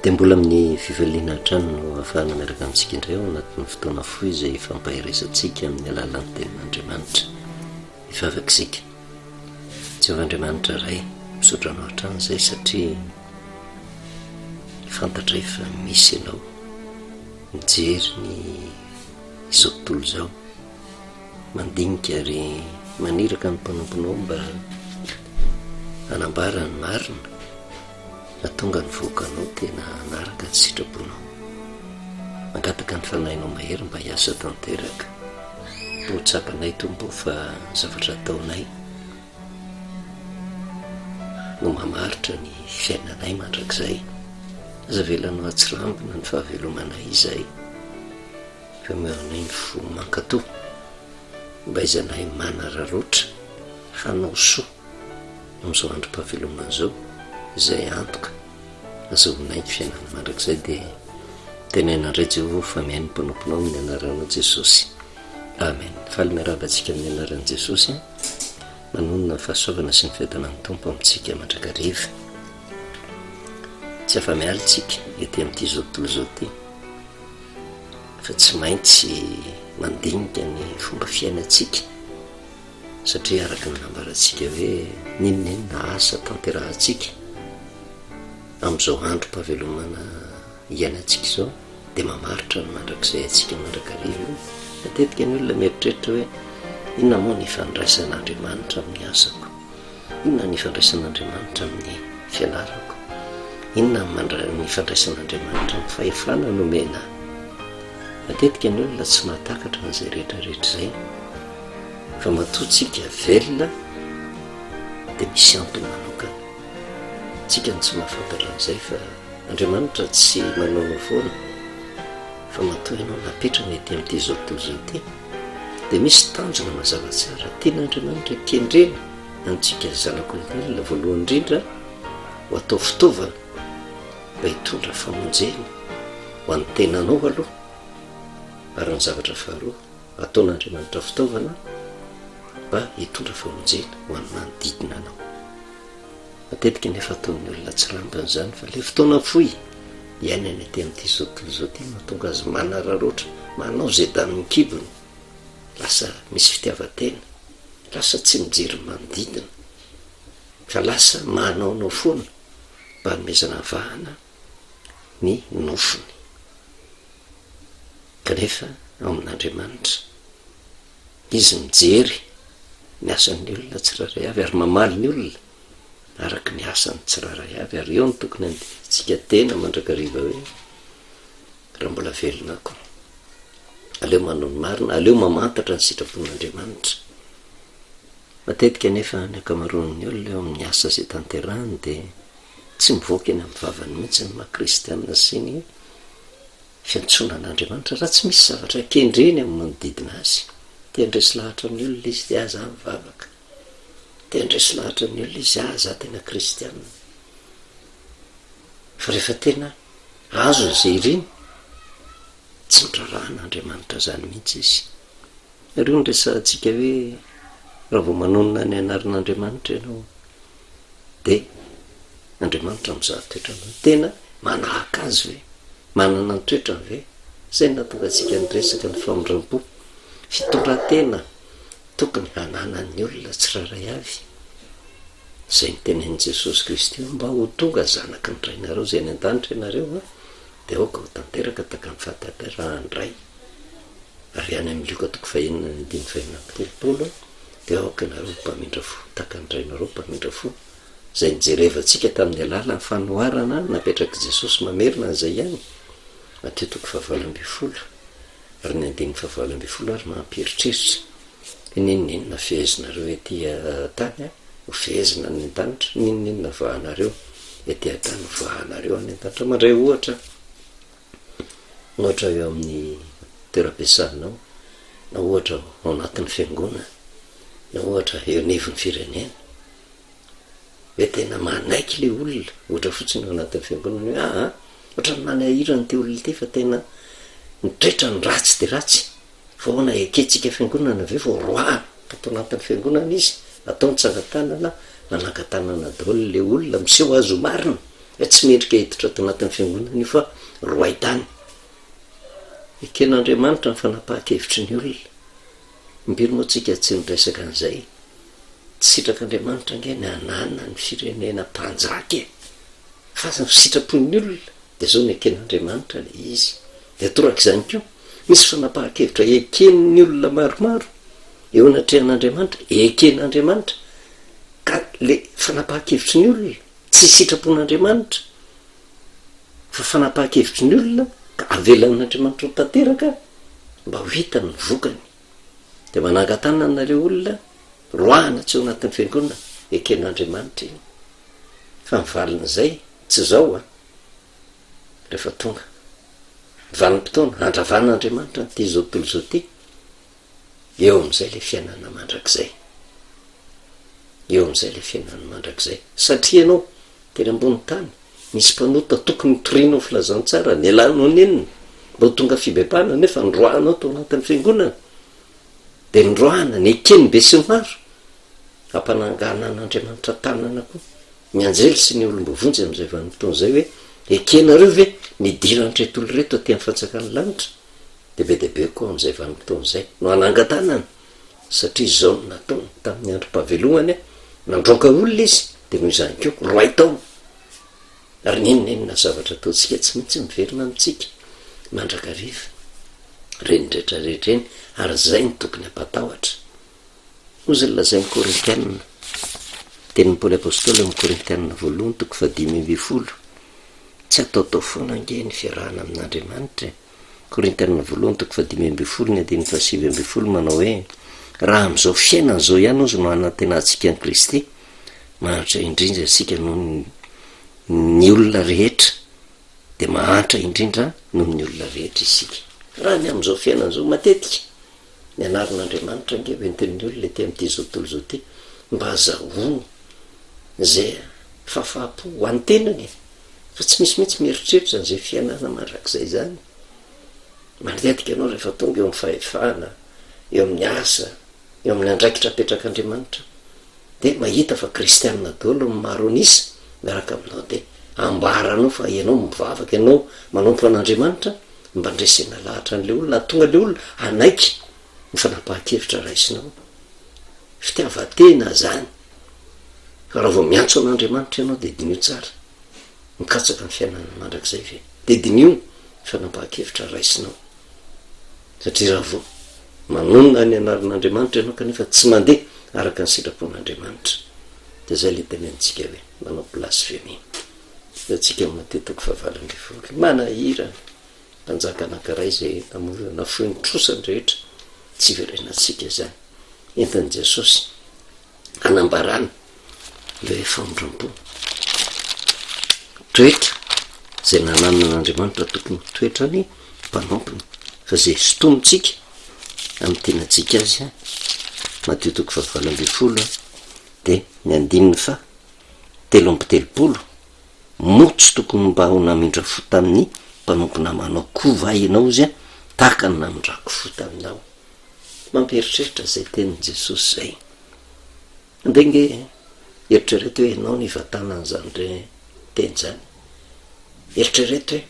dia mbola amin'ny fivaliana trano no ahafahana miaraka amintsika indray ao anatin'ny fotoana fohy izay fampahiresantsika amin'ny alalan'ny tenin'Andriamanitra. Efa afaka isika Jehovahandriamanitra ray misaotra anao hatrany izay satria fantatra efa misy ianao mijery ny izao tontolo izao, mandinika ary maniraka ny mpanomponao mba hanambara ny marina natonga ny voakanao tena naraka ny sitraponao, mangataka ny fanahinao mahery mba hiasa tanteraka. Totsapanay tompo fa zavatra ataonay no mamaritra ny fiainanay mandrakizay. Aza velanao atsirambina ny fahavelomanay izay fa meonay ny fo mankatoa mba izanay manararoatra hanao soa amin'izao androm-pahavelomana izao izay antoka azahoanay ny fiainana mandrakizay. Dia tenenandray Jehovah fa mihaino ny mpanomponao amin'ny anaran'i Jesosy, amen. Faly miarabantsika amin'ny anaran'i Jesosy, manonona ny fahasoavana sy ny fiaidana ny tompo amintsika mandrakariva. Tsy afa-miala tsika ety amin'ity zao tontolo izao ty, fa tsy maintsy mandinika ny fomba fiainantsika satria araka ny nambarantsika hoe ninonina asa tanterahantsika amin'izao androm-pahavelomana iainantsika izao dia mamaritra ny mandrakizay antsika mandrakariva. Matetika ny olona mieritreritra hoe inona moa ny ifandraisan'Andriamanitra amin'ny asako, inona ny ifandraisan'Andriamanitra amin'ny fianarako, inona ny ifandraisan'Andriamanitra amin'ny fahefana nomena. Matetika ny olona tsy mahatakatra n'izay rehetrarehetra izay, fa matoatsika velona dia misy antony manokana. Tsika ny tsy mahafantatra an'izay fa Andriamanitra tsy manaonao foana, fa matoa ianao napetrana ety amin'ity zao tontolo izao ty dia misy tanjona mazava tsara tian'Andriamanitra kendrena antsika zanak'olombelona. Voalohany indrindra ho atao fitaovana mba hitondra famonjena ho an'ny tenanao aloha, ary ny zavatra faharoa ataon'Andriamanitra fitaovana mba hitondra famonjena ho an'ny manodidina anao. Matetika nefa ataon'ny olona tsy rambana izany, fa le fotoana fohy iainany ety amin'ity zao tontolo izao ty mahatonga azy manararoatra, manao izay danin'ny kibony, lasa misy fitiavan-tena, lasa tsy mijery manodidina, fa lasa manaonao foana mba hanomezana vahana ny nofony. Kanefa ao amin'Andriamanitra izy mijery ny asan'ny olona tsiraray avy ary mamaly ny olona araka ny asany tsiraray avy. Ary eo ny tokony andinitsika tena mandrakariva hoe raha mbola velona ako, aleo manao ny marina, aleo mamantatra ny sitrapon'Andriamanitra. Matetika nefa ny akamaroan'ny olona eo amin'ny asa izay tanterahany dia tsy mivoaka eny amin'ny vavany mihitsy ny maha-kristianina sy ny fiantsonan'Andriamanitra raha tsy misy zavatra kendreny amin'ny manodidina azy. Tia andresy lahatra ny olona izy dia aza mivavaka, tia andresy lahatra ny olona izy aza tena kristianina, fa rehefa tena azo izay iriny tsy mitraran'Andriamanitra zany mihitsy izy. Ary io nresantsika hoe raha vao manonona ny anaran'Andriamanitra ianao dia Andriamanitra mizaha toetranao, tena manahaka azy ve, manana ny toetrany ve. Izay natonga antsika niresaka ny famondram-po, fitondran-tena tokony hananan'ny olona tsiraray avy. Izay nitenen'i Jesosy Kristy mba ho tonga zanaky ny rainareo izay ny an-danitra ianareo dia aoka ho tanteraka taka ny fahatanterahany ray. Ary any amin'ny Luka 5:5-7 dia aoka ianareo mpamindra fo taka ny rainareo mpamindra fo. Izay nijerevantsika tamin'ny alala ny fanoharana napetraky Jesosy mamerina an'izay ihany. Mateo 5:20 ary ny 5:20 ary mampieritreritra ninonina fehezinareo ety tany ho fehezina ny an-danitra, ninonina vahanareo ety an-tany ho vahanareo any an-danitra. Mandray ohatra eo amin'ny toeram-piasanao, na ohatra ao anatin'ny fiangonana, na ohatra eo anivon'ny firenena, hoe tena manaiky le olona ohatra fotsiny ao anatin'ny fiangonana hoe ohatra ny manahirany ty olona ty fa tena nitoetra ny ratsy dia ratsy, foana eketsika fiangonana ve vao roahana atao anatin'ny fiangonana izy, atao nitsangatanana nanangatanana daholo le olona miseho azo marina hoe tsy mendrika hiditra to anatin'ny fiangonana io fa roay tany eken'andriamanitra ny fanapahan-kevitry ny olona mimpiry moa tsika tsy nyresaka an'izay tsy sitrak'andriamanitra nge ny anana ny firenena mpanjaka faza ny sitrapon'ny olona de zao ny eken'andriamanitra le izy de atoraka izany koa misy fanapahan-kevitra eken'ny olona maromaro eo anatrehan'andriamanitra eken'andriamanitra ka le fanapahan-kevitry ny olona tsy sitrapon'andriamanitra fa fanapahan-kevitry ny olona ka avelan'andriamanitra ho tanteraka mba ho hitany ny vokany de manangatananareo olona roahana tsy eo anatin'ny fiangonana eken'andriamanitra iny fa mivalin'izay tsy zao rehefa tonga vanim-potoana andravan'andriamanitra ty zao tolo zao ty eo am'izay le fiainana mandrak'izay eo am'izay le fiainana mandrak'izay satria ianao teny ambony tany misy mpanota tokony torinao filazantsara ny alanao nenina mba ho tonga fibebana nefa ndroahanao to anatin'ny fiangonana de ndroahana ny ekeny be sy maro ampanangana an'andriamanitra tanana koa mianjely sy ny olombovonjy am'izay vanim-potoana zay hoe ekenareo ve nidiran'retolo reto aty amin'ny fanjakany lanitra de be debe koa am'izay vanim-potoana zay no anangatanana satria zao no nataony tamin'ny androm-pahavelomany nandroaka olona izy de noho izany keo roay tao ary ninonenina zavatra ataontsika tsy maintsy miverina amitsika mandrakariva reny rehetrarehetra eny ary zay ny tokony ampatahotra ozy ny lazay ny korintianina tenin'ny paoly apôstôly amin'ny korintianina voalohany toko 5:20 tsy ataotao foana nge ny fiarahana amin'andriamanitra korintianina voalohany toko 5:20 ny andiny 7:20 manao hoe raha am'izao fiainana zao ihany ozy no anantenantsika ny kristy mahantra indrindra asika noho ny olona rehetra de mahantra indrindra noho ny olona rehetra isika raha ny am'izao fiainana zao matetika ny anarin'andriamanitra nge hoentin'ny olona ty am'ty zao tolo zao ty mba azahono zay fahafahapo ho any tenany fa tsy misy mihitsy mieritreritra n'izay fiainana mandrak'izay zany matetika ianao rehefa tonga eo amin'ny fahefana eo amin'ny asa eo amin'ny andraikitra apetrak'andriamanitra de mahita fa kristianina dolo maro anisa miaraka aminao de ambaranao fa ianao mivavaka ianao manompo an'andriamanitra mba ndresena lahatra an'le olona tonga le olona anaiky ny fanapahan-kevitra raisinao fitiavatena zany fa raha vao miantso an'andriamanitra ianao de dinio tsara mikatsaka ny fiainana mandrak'izay ve de dinio fanapahan-kevitra raisinao satria raha vao manonona ny anarin'andriamanitra ianao kanefa tsy mandeha araka ny sitrapon'andriamanitra de zay le tenentsika hoe manao blasfemi atsika matetika fahavalambivolo manahira mpanjaka anankiray zay namorana foiny trosany rehetra tsy verenatsika zany entan'i jesosy anambarana le famondram-po toetra zay nananan'andriamanitra tokony toetra ny mpanompony fa zay sotomotsika amin'ny tenatsika azy Matteo toko 7:20 de ny andininy fa 7:30 motsy tokony mba ho namindra fo tamin'ny mpanompo namanao kova ianao izy tahaka ny namindrako fo taminao mampieritreritra zay tenin'i Jesosy zay de nge eritrereto hoe ianao nivatanan'izany re teny zany eritrereto hoe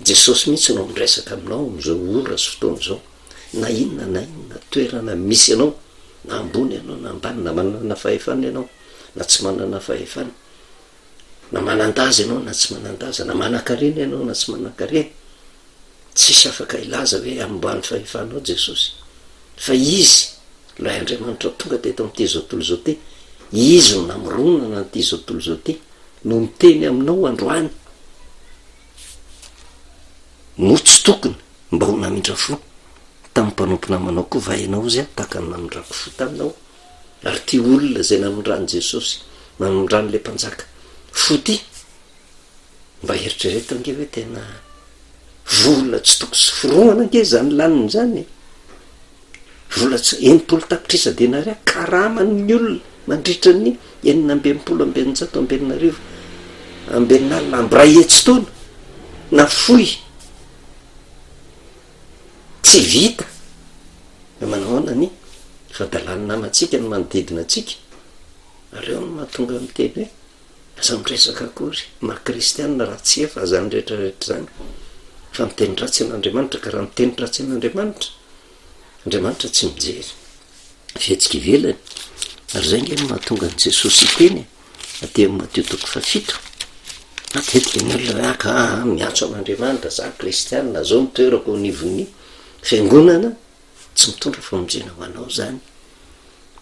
Jesosy mihitsy no miresaka aminao am'izao ora sy fotoana zao na inona toerana misy ianao na ambony ianao na ambany na manana fahefana ianao na tsy manana fahefana na manandaza ianao na tsy manandaza na manan-karena ianao na tsy manan-karena tsisy afaka ilaza hoe ambany fahefanao Jesosy fa izy lay Andriamanitra tonga teto am'ty zao tolo zao ty izy no namoronana n'ty zao tolo zao ty no miteny aminao androany no tsy tokony mba ho namindra fo tamin'ny mpanompo namanao koa vainao izy tahaka ny namindrako fo taminao ary ty olona zay namindrany Jesosy namindrany le mpanjaka fo ty mba eritrereto nge hoe tena vola tsy toko sy forohana nge zany laniny zany vola tsy 90 tapitrisa denaria karaman'ny olona mandritra ny 960 ambenina lambray etsy taona na foy tsy vita manahoana ny fadalany namatsika ny manodidina atsika areo no mahatonga miteny hoe aza miresaka akory mahakristianina raha tsy efa zany rehetrarehetra zany fa miteny ratsy an'andriamanitra ka raha miteny ratsy an'andriamanitra andriamanitra tsy mijery fihetsika ivelany ary zay nge mahatonga an' jesosy iteny aty amin'ny Mateo 7 matetika ny olona aka miantso amin'andriamanitra za kristianina zao mitoerako nivony fiangonana tsy mitondra famonjena ho anao zany.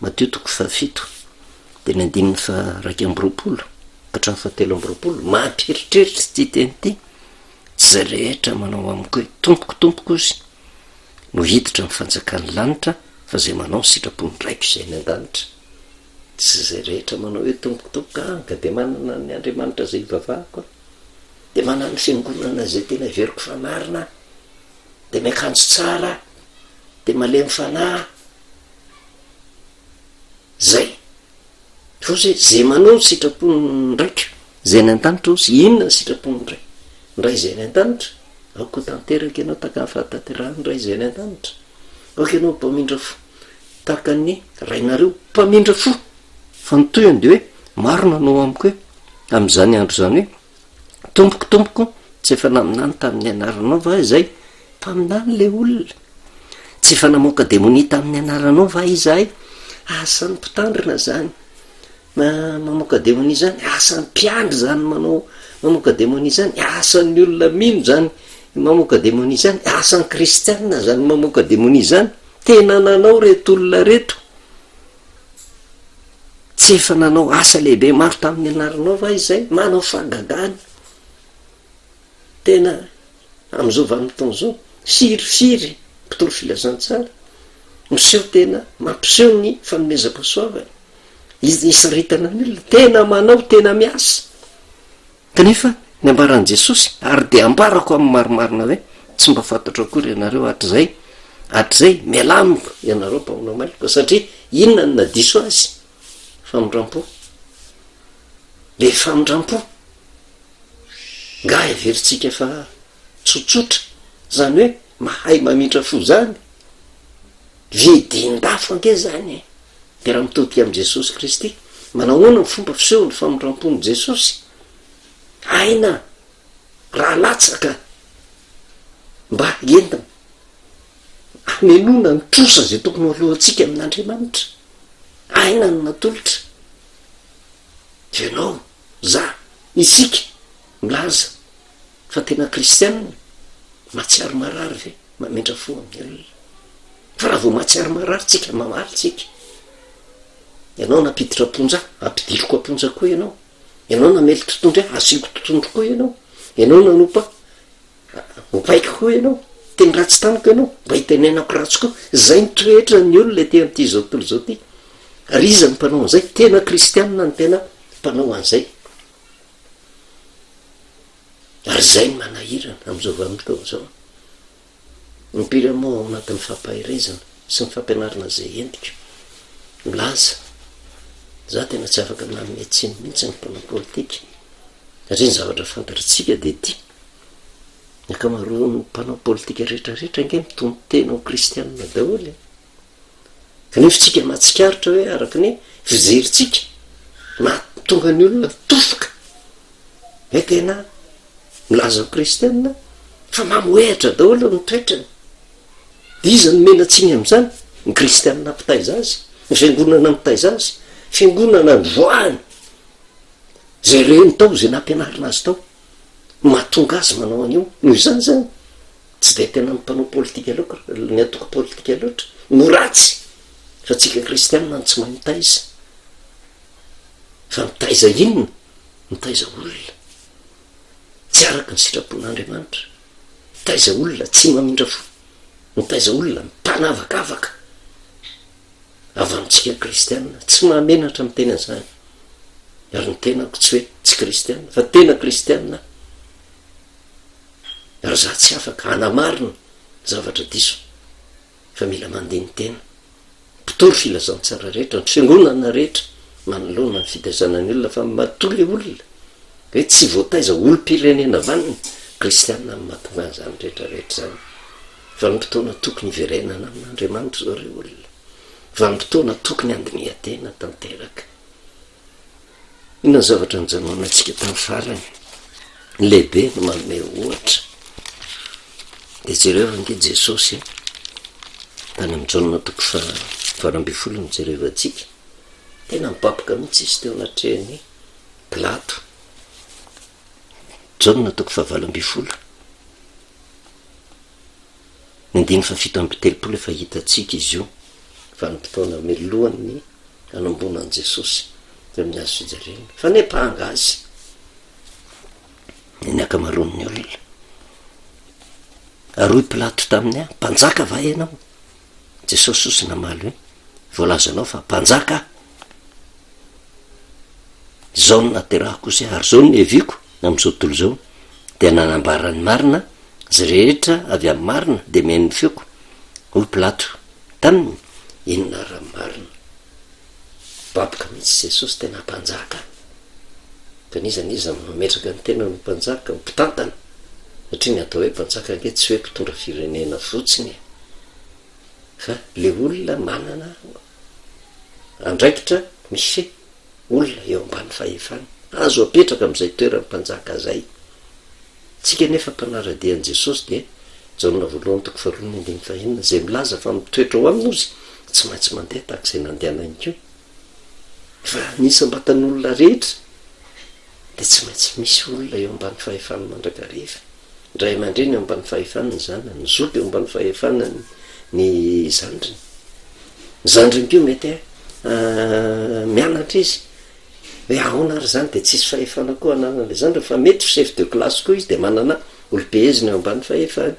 Mateo 7 de ny 9:20 hatramin'ny 7:20 mampieritreritry ty teny ty tsy zay rehetra manao amiko hoe tompokotompoko izy no hiditra amin'ny fanjakan'ny lanitra fa zay manao sitrapony raiko izay ny an-danitra. Tsy zay rehetra manao hoe tompokotompoka ka de manana ny andriamanitra zay ivavahako de manana ny fiangonana zay tena veriko fanarina de miakanjo tsara de malemy fanahy zay fa zay zay manao ny sitrapony raiko zay ny an-danitra ozy inona ny sitrapony ray ndray zay ny an-danitra aoko tanteraka ianao taka ny fahatanterahany ray zay ny an-danitra aoka ianao mpamindra fo taka ny rainareo mpamindra fo fa nytoyany de hoe maro nanao amiko hoe am'izany andro zany hoe tompokotompoko tsy efa naminany tamin'ny anaranao va zay mpaminany le olona tsy efa namoaka demonia tamin'ny anaranao va izahay asan'ny mpitandrina zany mamoaka demonia zany asan'ny mpiandry zany manao mamoaka demonia zany asan'ny olona mino zany mamoaka demonia zany asan'ny kristianina zany mamoaka demonia zany tena nanao reto olona reto tsy efa nanao asa lehibe maro tamin'ny anaranao va izay manao fagagany tena am'izao vanimpotoana zao sirifiry mpitolo filazantsara miseho tena mampiseho ny fanomezam-pasoavany izy isaritana ny olona tena manao tena miasa kanefa ny ambaran'i Jesosy ary de ambarako amin'ny marimarina hoe tsy mba fantatro akory ianareo hatrizay mialamiko ianareo mpamonao maliko satria inona ny nadiso azy famindram-po le famindram-po nga everitsika fa tsotsotra zany hoe mahay mamindra fo zany vidin-dafo ange zany de raha mitodika am' Jesosy Kristy manao ona ny fomba fiseho ny famindram-pon'i Jesosy aina raha latsaka mba entina amenona ny trosa zay tokony alohantsika amin'Andriamanitra aina ny natolotra ianao za isika milaza fa tena kristianina matsiaro marary ve mamindra fo amin'ny olona fa raha vo matsiaro marary tsika mamaly tsika ianao napiditra aponja ampidiloko aponja koa ianao namely totondry asiko totondro koa ianao nanompa opaiko koa ianao teny ratsy taniko ianao mba hitenenako ratsy koa zay nitoetra ny olona ty am'ty zao tontolo zao ty ary iza ny mpanao an'izay tena kristianina ny tena mpanao an'izay ary zay ny manahirana am'izao vanimpotoana zao mipira moa ao anatin'ny fampahirezana sy ny fampianarana zay entiko milaza za tena tsy afaka manome tsiny mihitsy ny mpanao politika satria ny zavatra fantatritsika de ty ny akamaroa ny mpanao politika rehetrarehetra nge mitombo tena ho kristianina daholy kanefa tsika mahatsikaritra hoe araka ny fijeritsika mahatonga ny olona tofoka hoe tena milaza ho kristianina fa mamoehatra daholo ny toetrany de iza ny mena tsiny am'izany ny kristianina mpitaiza azy ny fiangonana mitaiza azy fiangonana ny voany zay reny tao zay nampianarina azy tao mahatonga azy manao an'io noho izany zany tsy de tena mpanao politika loatra ny atoko politika loatra no ratsy fa tsika kristianina ny tsy mahay mitaiza fa mitaiza inona mitaiza olona tsy araka ny sitrapon'Andriamanitra mitaiza olona tsy mamindra fo mitaiza olona mipanavakavaka avy amintsika kristianina tsy mahamenatra amin'ny tena zany ary ny tenako tsy hoe tsy kristianina fa tena kristianina ary za tsy afaka anamarina zavatra diso fa mila mandeha ny tena mpitory filazantsara rehetra ny fiangonana rehetra manoloana ny fitaizanany olona fa matoly olona hoe tsy voataiza olom-pirenena vaniny kristianina ny mahatonga an'izany rehetrarehetra zany fa ny fotoana tokony iverenana amin'Andriamanitra zao reo olona fa ny fotoana tokony andiniatena tanteraka inona zavatra nyjanona antsika tamin'ny farany lehibe no manome ohatra de jereva nge jesosy tany amy jaona toko farambyfolo ny jerevantsika tena mipapoka mihitsy izy teo anatrehany Pilato. Jaona toko fahavalambifolo nindiny fa fito amby telopolo efa hitatsika izy io fa nympotoana melohan'ny anambonany Jesosy teo amin'ny azo fijareny fa nepahanga azy ny akamaroan'ny olona. Aroy Pilato taminy a mpanjaka va ianao? Jesosy sosina maly hoe voalazanao fa mpanjaka zao no naterahako izy ary zao ny eviko am'izao tontolo zao de nanambarany marina zay rehetra avy amin'ny marina de meny feoko hoy Pilato taminy. Inona raha marina? Baboka mihitsy Jesosy tena mpanjaka kanizaniza mametraka ny tena ny mpanjaka mpitantana satria ny atao hoe mpanjaka nge tsy hoe mpitondra firenena fotsiny fa le olona manana andraikitra misy olona eo ambany fahefana azo apetraka am'izay toerany mpanjaka zay. Tsika nefa mpanaradian'i Jesosy de Jaona voalohany toko faharoa andiny fahenina zay milaza fa mitoetra ho aminy ozy tsy maintsy mandeha tahaka izay nandehanany keo fa nisy ambatan'olona rehetra de tsy maintsy misy olona eo ambany fahefana mandrakariva ndray aman-dreny eo ambany fahefanany zanany ny zoky eo ambany fahefanany ny zandriny. Ny zandriny keo mety mianatra izy hoe ahoana ary zany de tsisy fahefana koa ananan'le zandriny fa mety chef de classe koa izy de manana olo-behezina eo ambany fahefana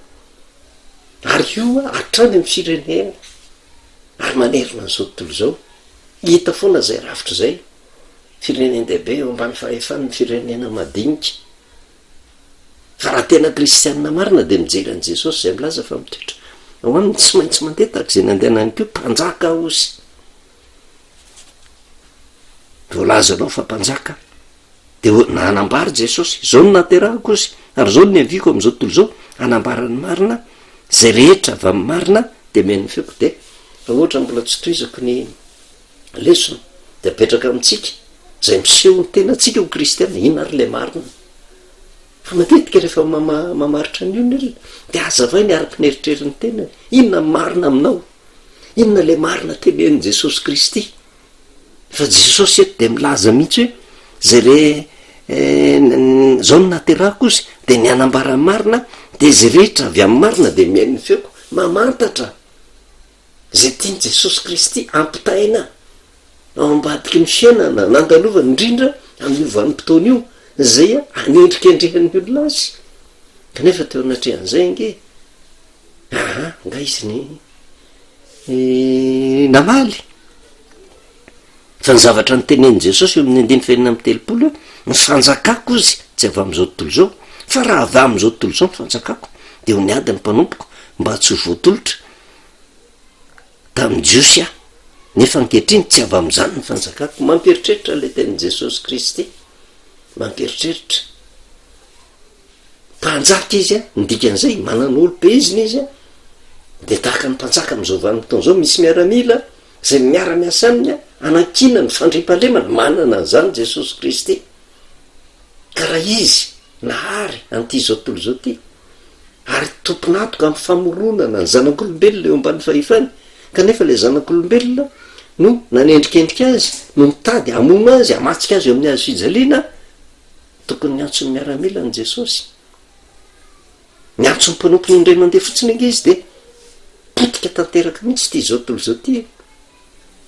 ary io atrany amy firenena ary manerina n'izao tontolo zao hita foana zay rafitra zay firenendehibe eo ambany fahefana ny firenena madinika fa raha tena kristianina marina de mijery an' Jesosy zay milaza fa mitoetra ao aminy tsy maintsy mandeha tahaka izay nandehanany keo mpanjaka ozy. Voalazanao fa mpanjaka de nanambary Jesosy zao no naterahako ozy ary zao ny aviko am'izao tontolo zao anambarany marina zay rehetra avy amin'ny marina de meny feoko. De fa ohatra mbola tsy toizako ny lesona de apetraka amitsika zay miseho ny tena tsika ho kristiana inona ary le marina fa matetika rehefa mamaritra ny olona olona de azavay ny arak-nyeritrerin'ny tena inona marina aminao, inona le marina tenen'i Jesosy Kristy. Fa Jesosy eto de milaza mihitsy hoe zay re zao no naterahako izy de ny anambara marina de zay rehetra avy amin'ny marina de miain'ny feoko mamantatra zay tiany Jesosy Kristy ampitaina ao ambadiky ny fiainana nandalovany indrindra amin'ny vanim-potoana io zay anendrikendrehan'ny olona azy kanefa teo anatrehan'izay nge nga izy ny namaly fa ny zavatra nytenen'i Jesosy eo amin'ny andiny fahenina amby telopolo ny fanjakako izy tsy avy am'izao tontolo zao fa raha avy am'izao tontolo zao ny fanjakako de ho niady ny mpanompoko mba tsy ho voatolotra tamin'ny jiosy a nefa ankehitriny tsy avy am'izany ny fanjakako. Mampieritreritra le tenin'i Jesosy Kristy mampieritreritra mpanjaka izy a ndikan'izay manana olo-behizina izy a de tahaka ny mpanjaka am'izao vanim-potoana zao misy miaramila zay miara-miasa aminy a anakina ny fandriam-pahalemana manana an'izany Jesosy Kristy ka raha izy nahary an'ity zao tontolo zao ty ary tomponatoka amin'ny famoronana ny zanak'olombelona eo ambany fahefany kanefa le zanak'olombelona no nanendrikendrika azy no mitady amona azy amatsika azy eo amin'ny azo fijaliana tokony ny antso ny miaramila ny Jesosy ny antso ny mpanompo ny ray mandeha fotsiny ange izy de potika tanteraka mihitsy ty zao tontolo zao ty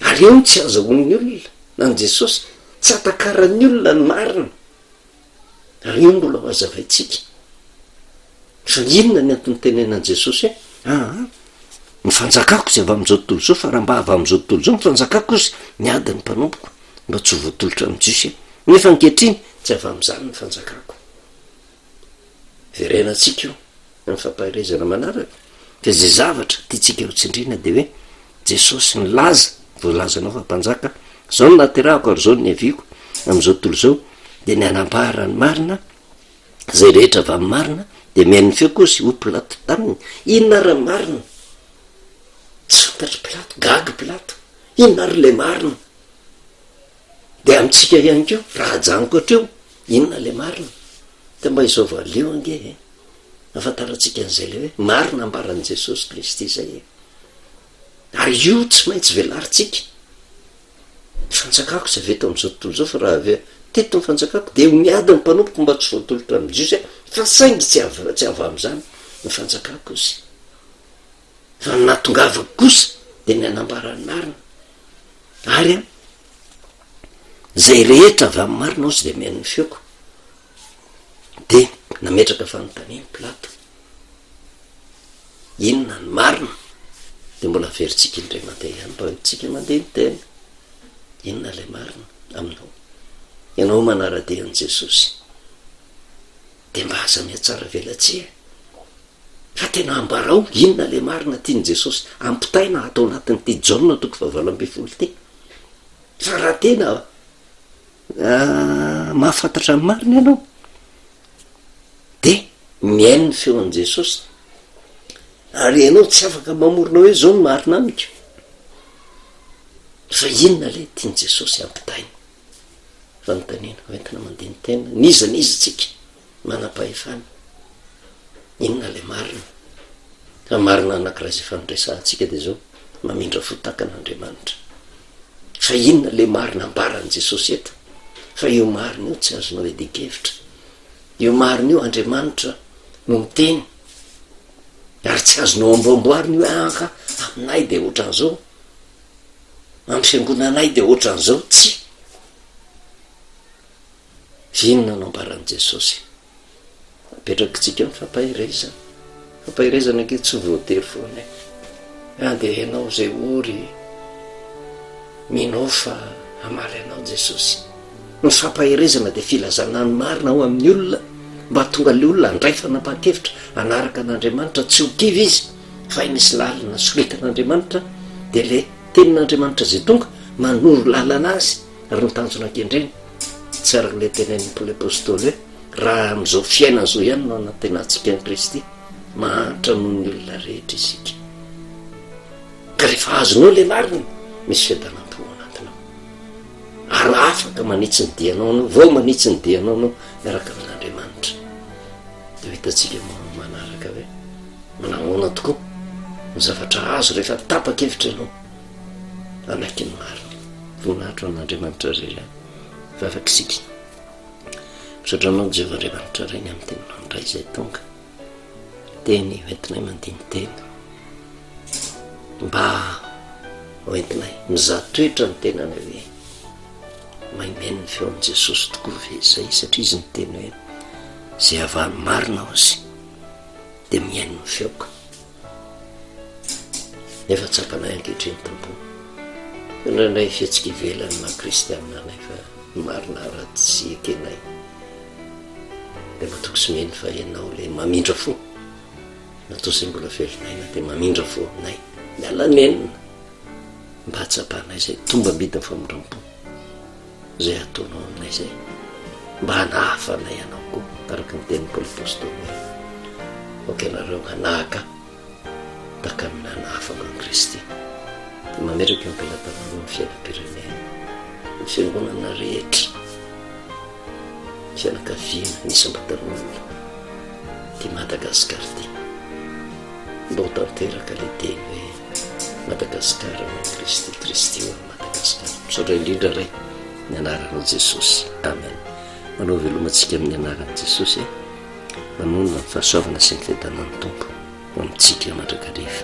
ary eo ny tsy azahoan'ny olona na ny Jesosy tsy atakaran'ny olona ny marina ary io mbola ho azavaitsika fa inona ny antony tenenan'i Jesosy hoe ny fanjakako zay avy am'izao tontolo zao fa raha mba avy am'izao tontolo zao ny fanjakako izy niady ny mpanompoko mba tsy ho voatolotra amy jiosy nefa ankehitriny tsy avy am'izany ny fanjakako. Verenatsika io amin'ny fampaherezana manaraka fa zay zavatra tiatsika eo tsindrina de hoe Jesosy ny laza voalazanao fa mpanjaka zao no naterahako ary zao ny aviko am'izao tontolo zao de ny anambara ny marina zay rehetra avy amin'ny marina de miain'ny feoko izy ho Pilato taminy inona raha marina tsy fantatry Pilato gaga Pilato inona ary le marina de amintsika ihany keo raha janiko atreo inona le marina de mba izao aleo ange afantarantsika an'izay le hoe marina ambaran' Jesosy Kristy zay ary io tsy maintsy velaritsika fanjakako zay veto am'izao tontolo zao fa raha ave teto nyfanjakako de miady ny mpanompoko mba tsy voatolotra am'jiosy fa saingy tsy avy am'izany ny fanjakako izy fa natongavako kosa de ny anambarany marina ary zay rehetra avy amin'ny marina ozy de mihain'ny feoko de nametraka fanontaniany Pilato inona ny marina de mbola veritsika indray mandeha ihany mba hoentsika mandeha ny tena inona le marina aminao ianao manara-dia an' Jesosy de mba aza mihatsara velatsia fa tena ambarao inona le marina tiany Jesosy ampitaina atao anatin'ny ty Jaona toko fa 12 ty fa raha tena mahafantatra amin'ny marina ianao de miainy ny feo an' Jesosy ary ianao tsy afaka mamorona hoe zao ny marina amiko fa inona le tiany Jesosy ampitaina fanontaniana hoentina mandeha ny tena niza tsika manam-pahefana inona le marina fa marina anankiray izay fanondraisantsika de zao mamindra fotakan'Andriamanitra fa inona le marina ambaran' Jesosy eto fa io marina io tsy azonao edikevitra io marina io Andriamanitra no miteny ary tsy azonao amboamboariny hoe anka aminay de ohatran'izao amin'ny fiangonanay de ohatran'izao tsy inona no ambaran' Jesosy apetrakitsika fampahirezana anke tsy voatery foana de ianao zay ory minao fa amaly anao Jesosy ny fampahirezana de filazana ny marina ao amin'ny olona mba tonga le olona andray fanapa-kevitra anaraka an'Andriamanitra tsy ho kivy izy fa misy lalina soritan'Andriamanitra de le tenin'Andriamanitra zay tonga manoro lalana azy ary nitanjona ankendreny tsy araka le tenain'ny Paoly apôstôly hoe raha am'izao fiaina zao ihany no anatenatsika an' Kristy mahantra noho ny olona rehetra isika ka rehefa azonao le marina misy fiadanam-po anatinao ary afaka manitsy ny dianao anao vao manitsy ny dianao anao miaraka amin'Andriamanitra de hitatsika manaraka hoe manahoana tokoa ny zavatra azo rehefa tapa-kevitra ianao anaiky ny marina voninahitro an'Andriamanitra ray fa afaka isika misotranao Jehovah Andriamanitra ray ny amin'ny teninao ndray izay tonga teny hoentinay mandiny tena mba hoentinay mizaha toetra ny tenany hoe maimeny ny feo an' Jesosy tokoa ve zay satria izy ny teny hoe zay avany marina ozy de miainy ny feoko nefa tsapanay ankehitriny tompo indraindray fiatsika ivelany maha kristianina anay fa marina ratsy ekenay de mba toko sy meny fa ianao le mamindra fo natao zay mbola velinaina de mamindra fo aminay mialanenina mba hatsapanay zay tomba mbidiny famondram-po zay ataonao aminay zay mba hanahafanay anao koa taraka ny tenin'ny Paoly apôstôly okenareo hanahaka taka amin'ny hanahafaka an' Kristy de mametraka eo ampilatanao ny fiainam-pirenena ny fiangonana rehetra fianakaviana nisam-batan'olona ty Madagasikara ty mba ho tanteraka le teny hoe Madagasikara ho Kristy Kristy ho amin'ny Madagasikara misaotra indrindra ray ny anaranao Jesosy amen manao velomantsika amin'ny anaran'i Jesosy manonona ny fahasoavana sy ny fiadanan'ny tompo ho amintsika mandrakariva